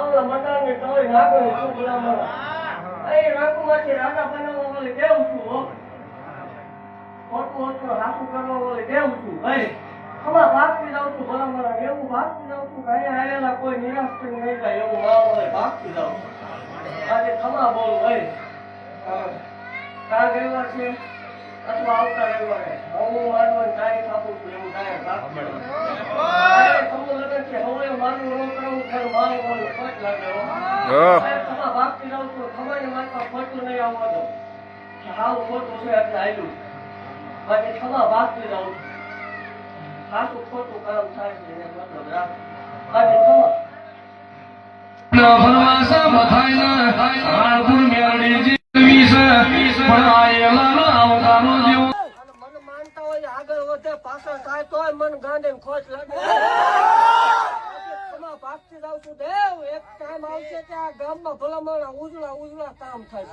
માવલા મંડાને તોય નાગો શું બોલામાં એ રાકુમાંથી રાજા બનાવવા વાળી કેવું છું હો ખોટું હતું હાસુ કરવા વાળી કેવું છું ભાઈ ખમા ભાગતી જાઉં છું ભલામણા એવું ભાગતી જાઉં છું કે અહીંયા આવેલા કોઈ નિરાશ કરી નહીં જાય એવું માવલે ભાગતી જાઉં છું આજે ખમા બોલું ભાઈ કાલ રવિવાર છે અથવા આવતા રવિવારે હું માનવાની તારીખ આપું છું એવું થાય ભાગતી સમૂહ લગન છે હવે મારું ન કરાવું ત્યારે મારું મારું ખોટ લાગે ખમા ભાગતી જાઉં છું ખમાની વાતમાં ખોટું નહીં આવવા દો હાવ ખોટું છે એટલે આવ્યું બાકી ખમા ભાગતી જાઉં છું ખાસું ખોટું કામ થાય છે એને મતલબ રાખ બાકી ખમા ભરવાસા મથાઈના આળપુર મેરડી જીવી છે પણ આયેલા નો આવતાનો જેવો મન માનતા હોય આગળ વધે પાછળ થાય તોય મન ગાંડે ખોટ લાગે ખમા ભાગતી જાઉં છું દેવ એક ટાઈમ આવશે કે આ ગામમાં ભલામણ ઉજળા કામ થાય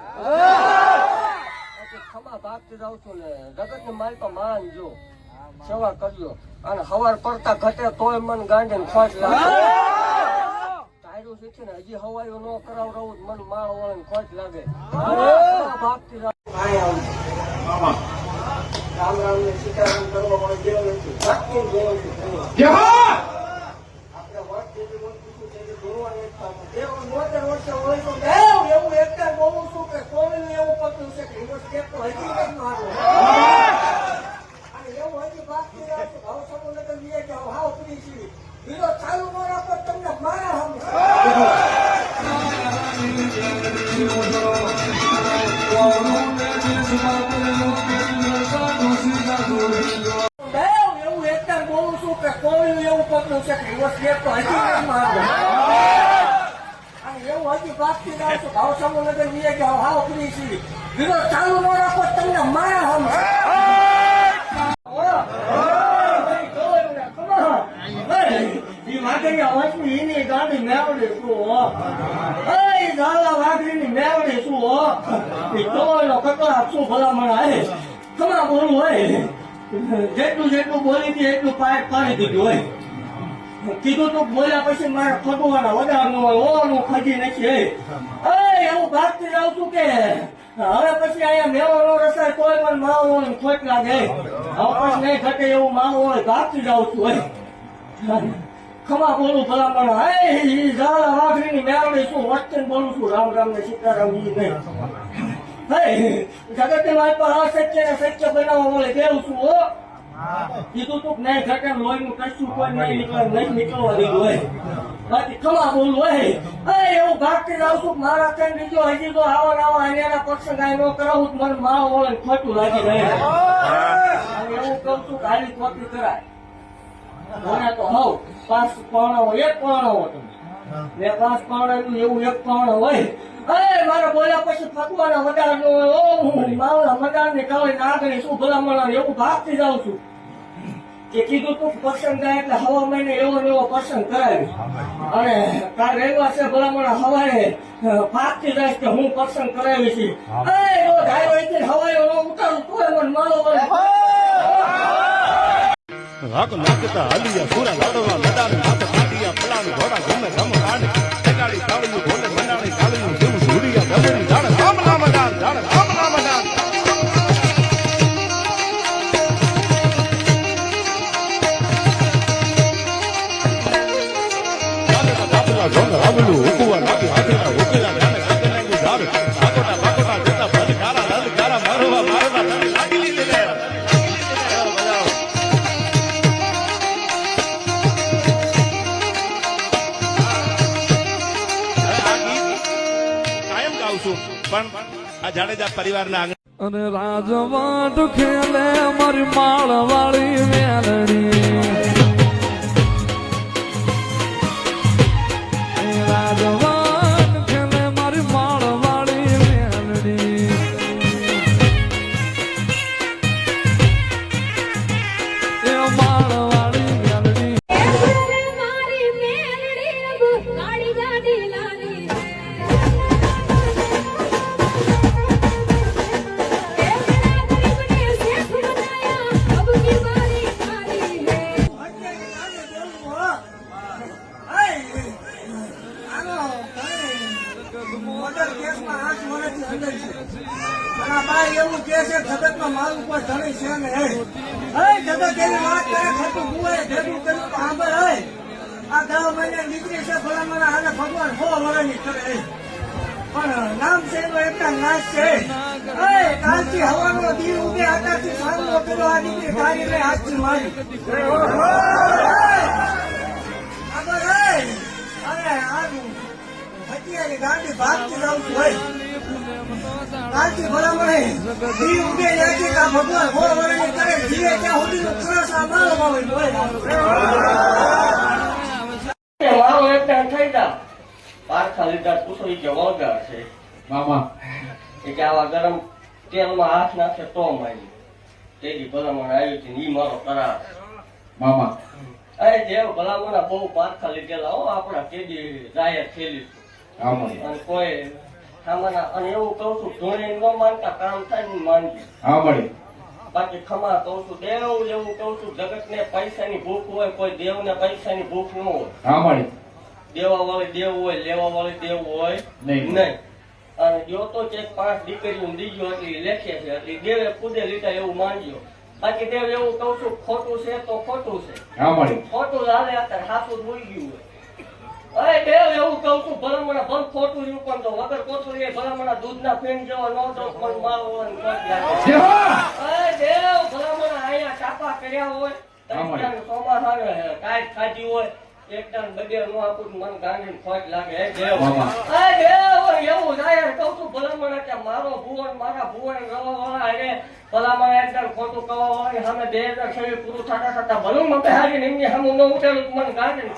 છે ખમા ભાગતી જાઉં છું ને જગત ને મારી તો માનજો સેવા કરજો અને હવાર પડતા ઘટે તોય મન ગાંડે ખોટ લાગે તાયરું શીખી ને હજી હવાયું ન કરાવ રહું મન માળ વળે ખોટ લાગે ભાગતી જાઉં રામ રામ ને સીતારામ કરવા વાળો જેવો નથી ભાગતી જેવો છું આપણે વાત જેવી વાત પૂછું છે કે જોવાનું એક પાછું દેવ મોટર વર્ષે હોય તો દેવ એવું એકતા બોલું છું કે કોઈ એવું પકડ્યું છે કે દિવસ એક તો હજી કઈ મારું અને એવું હજી ભાગતી જાઉં છું ભાવ સમૂહ લગન લઈએ કે હાવ પડી છે વિરોધ ચાલુ ન રાખો તમને મારા હમ એવું એકતા બોલું છું કે કોઈ એવું પકડ્યું છે કે દિવસ એક તો હજી કઈ મારું અને એવું હજી ભાગતી જાઉં છું ભાવ સમૂહ લગન લઈએ કે હાવ પડી છે વિરોધ ચાલુ ન રાખો તમને મારા હમ વાઘની ગાડી મેવડી શું હો ઝાલા વાઘની મેવડી શું હો ટોયલો કકડા શું ભલામણ આવે ખમા બોલું હોય જેટલું બોલી હતી એટલું પાઇપ પાડી દીધું હોય કીધું તું બોલ્યા પછી મારે ફગવાના વડાનું હોય ઓનું ખજી નથી એવું ભાગતી જાઉં છું કે હવે પછી અહીંયા મેવાનો રસાય કોઈ પણ માવો ખોટ લાગે હવે પછી નહીં ઘટે એવું માવો હોય ભાગતી જાઉં છું હોય ખમા બોલું ભલામણ ઝાલા વાઘરીની મેળવી શું વચ્ચે બોલું છું રામ રામ ને સીતારામ ઈ નહીં જગત ની વાત પર અસત્ય ને સત્ય બનાવવા મળે કેવું છું હો કીધું તું નહીં ઘટે લોહી નું કશું કોઈ નહીં નીકળવા દીધું હોય બાકી ખમા બોલું હોય એવું ભાગતી જાઉં છું મારા કઈ બીજો હજી તો આવા અન્યાના પક્ષ કાંઈ ન કરાવું મને માવો વળે ખોટું લાગી રહે અને એવું કહું છું કે હાલી ખોટી કરાય મને તો હવ 5 પાણા હોય 1 પાણો હોય ને 5 પાણાનું એવું 1 પાણો હોય મારે બોલ્યા પછી ફગવાના વડાનો માવલા મદાનની કાળી નાગણી શું ભલામણ એવું ભાગતી જાઉં છું કે કીધું તું પસંદ થાય એટલે હવા મહિને એવો ને એવો પસંદ કરાવી અને કાલ રવિવાર છે ભલામણ હવારે ભાગતી જાય કે હું પસંદ કરાવી છું હવાયો ન ઉતારું તો મને મારો રાગ નાચતા હાલિયા પૂરા લાડવા મેદાન નાચ કાઢિયા પલાણ ઘોડા ઘૂમે ધમ કાઢ ટકાડી તાળીયું ઢોલે મંડાણી તાળીયું જેવું ધૂળિયા ગબરી જાણ રામ નામ દાન જાણ રામ નામ દાન રામલું હુકવા નાખી હાથીના હુકેલા જાણે કાગળનું ઝાડ બાકોટા જતા ભટકારા રલકારા મારવા લાગી લીધે પણ આ જાડેજા પરિવારના અને રાજવાટ ખેલે મારી માળ વાળી મેલડી રાજવાટ ખેલે મારી માળ વાળી મેલડી એ માળ વાળી મેલડી મારી મેલડી કાળી જાડી લાલી अब की बारी खाली है મર્ડર કેસમાં 8 વર્ષથી અંદર છે. અને આ બાઈ એવું કહે છે જગતમાં મારું કોઈ ધણી છે ને હે જગત એવી વાત કરે ખોટું ગુવાએ ભેગું કર્યું તો આંબર હે આ 10 મહિને દીકરી છે ભલામણ આને ભગવાન 100 વર્ષની કરે હે. પણ નામ છે એનો એકલા નાશ છે. કાલથી હવાનો દી ઉગે આકાશથી સામનો કર્યો આ દીકરી તારીને હાથથી મારી આગળ અરે આનું હત્યાની ગાંડી ભાગતી જાઉં છું ભાઈ કાલથી ભલામણ દી ઉગે ત્યાંથી કા ભગવાન 100 વર્ષની કરે જીવે ત્યાં સુધીનો ખરસ આ મારો ભાવે મારો એકલા થઈ જા પારખા લીધા પૂછો એ કે વળગાર છે મામા એ કે આવા ગરમ તેલમાં હાથ નાખે તો મારી તેની ભલામણ આવી હતી ઈ મારો કરાર મામા અરે દેવ ભલામણ બહુ પારખા લીધેલા હો આપણા કેદી જાહેર થયેલી મામા અને કોઈ ખામાના અને એવું કહું છું ધોણી ન માનતા કામ થાય ને માનજી હા મળે બાકી ખમા કહું છું દેવ એવું કહું છું જગતને પૈસાની ભૂખ હોય કોઈ દેવને પૈસાની ભૂખ ન હોય હા મળે દેવા વાળી દેવ હોય લેવા વાળી દેવ હોય નહીં. નહીં અને જો તો ચેક 5 દીકરીઓ દીજો એટલી લેખે છે એટલે દેવે ખુદે લીધા એવું માનજો બાકી દેવ એવું કહું છું ખોટું છે તો ખોટું છે હા મળે ખોટું લાલે અત્યારે સાચું ભૂલી ગયું હોય અરે દેવ એવું કહું છું ભલામણા બંધ ખોટું રહ્યું પણ તો વગર કોથળી એ ભલામણા દૂધના ફેન જેવા ન દો પણ મારો અરે દેવ ભલામણા અહીંયા ચાપા કર્યા હોય ચોમાસા કાંઈ ખાધી હોય એકદમ બગેર નો આપું મન ગાંધી ખોટ લાગે હે દેવ અરે દેવ એવું જાય કહું છું ભલામણ કે મારો ભુવન મારા ભુવન રવા વાળા અરે ભલામણ એકદમ ખોટું કવા વાળા સામે 2000 પૂરું થતા થતા ભલું મને હારી એમની સામે ન ઉઠેલું મન ગાંધી